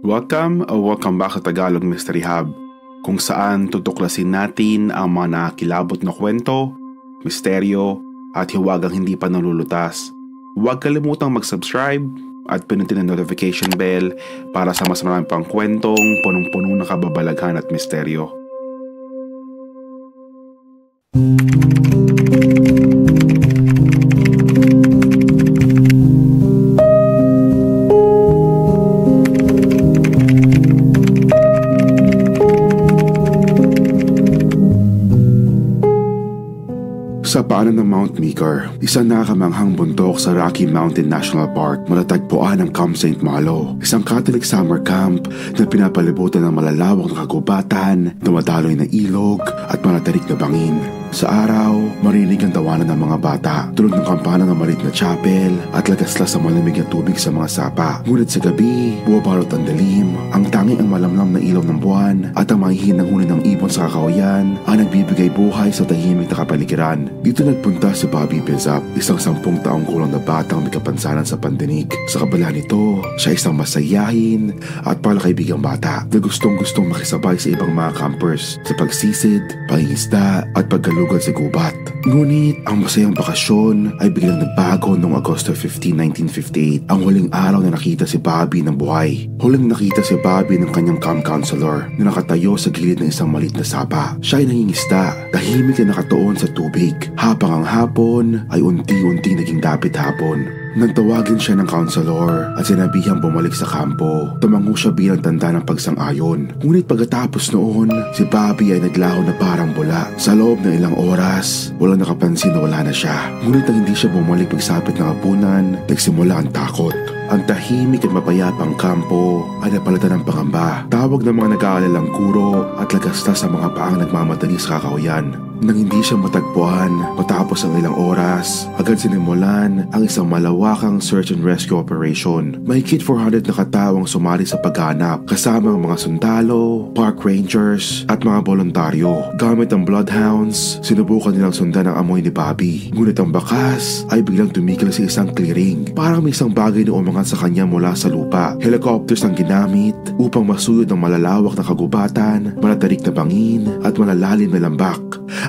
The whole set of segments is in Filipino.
Welcome back sa Tagalog Mystery Hub, kung saan tutuklasin natin ang mga nakakilabot na kwento, misteryo, at hiwagang hindi pa nalulutas. Huwag kalimutang mag-subscribe at pinutin ang notification bell para sa mas marami pang kwentong punong-puno ng kababalaghan at misteryo. Sa paanan ng Mount Meeker, isang nakamanghang bundok sa Rocky Mountain National Park, matatagpuan ang Camp St. Malo, isang Catholic summer camp na pinapalibutan ng malalawak na kagubatan, dumadaloy na ilog at malatarik na bangin. Sa araw, marinig ang tawanan ng mga bata, tulog ng kampana ng maliit na chapel at lagaslas sa malamig na tubig sa mga sapa. Ngunit sa gabi, buwabalot ang dilim, ang tanging ang malamlam na ilaw ng buwan at ang mahihinang huni ng ibon sa kakawayan ang nagbibigay buhay sa tahimik na kapaligiran. Dito nagpunta si Bobby Bizap, isang 10 taong gulang na batang may kapansanan sa pandinig. Sa kabila nito, siya isang masayahin at palakaibigang bata na gustong-gustong makisabay sa ibang mga campers sa pagsisid, pangingisda at paggalugad sa gubat. Ngunit ang masayang bakasyon ay biglang nagbago noong Agosto 15, 1958, ang huling araw na nakita si Bobby ng buhay. Huling nakita si Bobby ng kanyang camp counselor na nakatayo sa gilid ng isang maliit na sapa. Siya ay nangingisda, tahimik na nakatuon sa tubig, habang ang hapon ay unti-unti naging dapit hapon. Nagtawagin siya ng counselor at sinabihang bumalik sa kampo. Tumango siya bilang tanda ng pagsang-ayon. Ngunit pagkatapos noon, si Bobby ay naglaho na parang bula. Sa loob ng ilang oras, walang nakapansin na wala na siya. Ngunit nang hindi siya bumalik pagsapit ng hapunan, nagsimula ang takot. Ang tahimik at mapayapang kampo ay napalitan ng pangamba. Tawag ng mga nag-aalalang kuro at lagastas sa mga paang nagmamadali sa kakawayan. Nang hindi siya matagpuan matapos ang ilang oras, agad sinimulan ang isang malawakang search and rescue operation. Mahigit 400 na kataong sumali sa paghahanap, kasama ang mga sundalo, park rangers at mga voluntaryo. Gamit ang bloodhounds, sinubukan nilang sundan ang amoy ni Bobby. Ngunit ang bakas ay biglang tumigil sa isang clearing. Parang may isang bagay na umangat sa kanya mula sa lupa. Helicopters ang ginamit upang masuyod ang malalawak na kagubatan, malatarik na bangin at malalalim na lambak.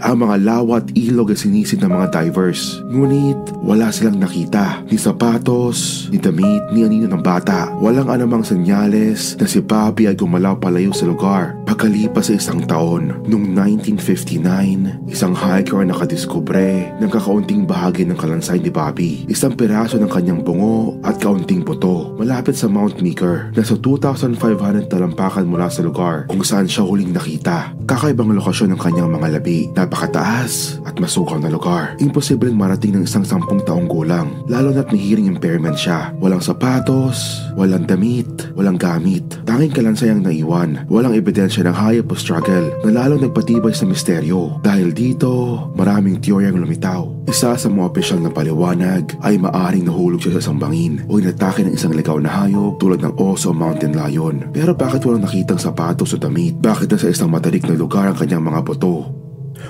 Ang mga lawa at ilog ay sinisid ng mga divers. Ngunit wala silang nakita. Ni sapatos, ni damit, ni anino ng bata. Walang anumang senyales na si Bobby ay gumalaw palayo sa lugar. Pagkalipas sa isang taon, noong 1959, isang hiker ang nakadiskubre ng kakaunting bahagi ng kalansay ni Bobby. Isang piraso ng kanyang bungo at kaunting buto malapit sa Mount Meeker. Nasa 2,500 talampakan mula sa lugar kung saan siya huling nakita. Kakaibang lokasyon ng kanyang mga labi. Napakataas at masukaw na lugar. Imposibleng marating ng isang 10 taong gulang, lalo na't may hearing impairment siya. Walang sapatos, walang damit, walang gamit. Tanging kalansay ang naiwan. Walang ebidensya ng hayop o struggle na lalong nagpatibay sa misteryo. Dahil dito, maraming teoryang lumitaw. Isa sa mga opisyal na paliwanag ay maaring nahulog siya sa isang bangin o inatake ng isang ligaw na hayop tulad ng oso o mountain lion. Pero bakit walang nakitang sapatos o damit? Bakit nasa isang matarik na lugar ang kanyang mga buto?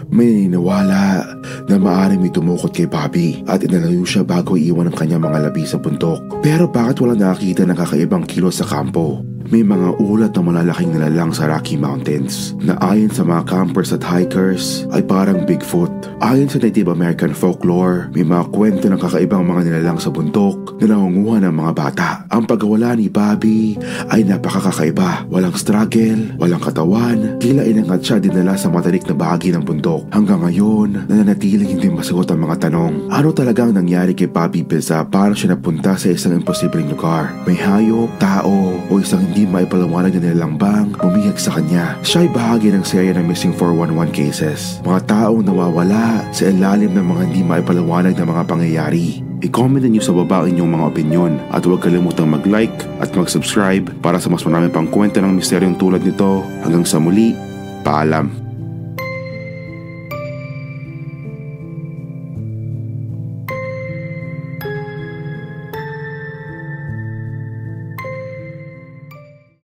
May naniniwala na maaaring may tumukot kay Bobby at inalayo siya bago iiwan ang kanyang mga labi sa bundok. Pero bakit walang nakakita ng kakaibang kilos sa kampo? May mga ulat na malalaking nilalang sa Rocky Mountains na ayon sa mga campers at hikers ay parang Bigfoot. Ayon sa Native American folklore, may mga kwento ng kakaibang mga nilalang sa bundok na nangunguha ng mga bata. Ang pagkawala ni Bobby ay napakakaiba. Walang struggle, walang katawan, tila inangat siya dinala sa matarik na bahagi ng bundok. Hanggang ngayon, nananatiling hindi masagot ang mga tanong. Ano talagang nangyari kay Bobby Bizap para siya napunta sa isang imposibleng lugar? May hayop, tao, o isang hindi maipaliwanag na nilalang bang bumihag sa kanya. Siya ay bahagi ng serya ng Missing 411 cases. Mga taong nawawala sa ilalim ng mga hindi maipaliwanag na mga pangyayari. I-comment niyo sa baba inyong mga opinyon at huwag kalimutang mag-like at mag-subscribe para sa mas marami pang kwento ng misteryong tulad nito. Hanggang sa muli, paalam.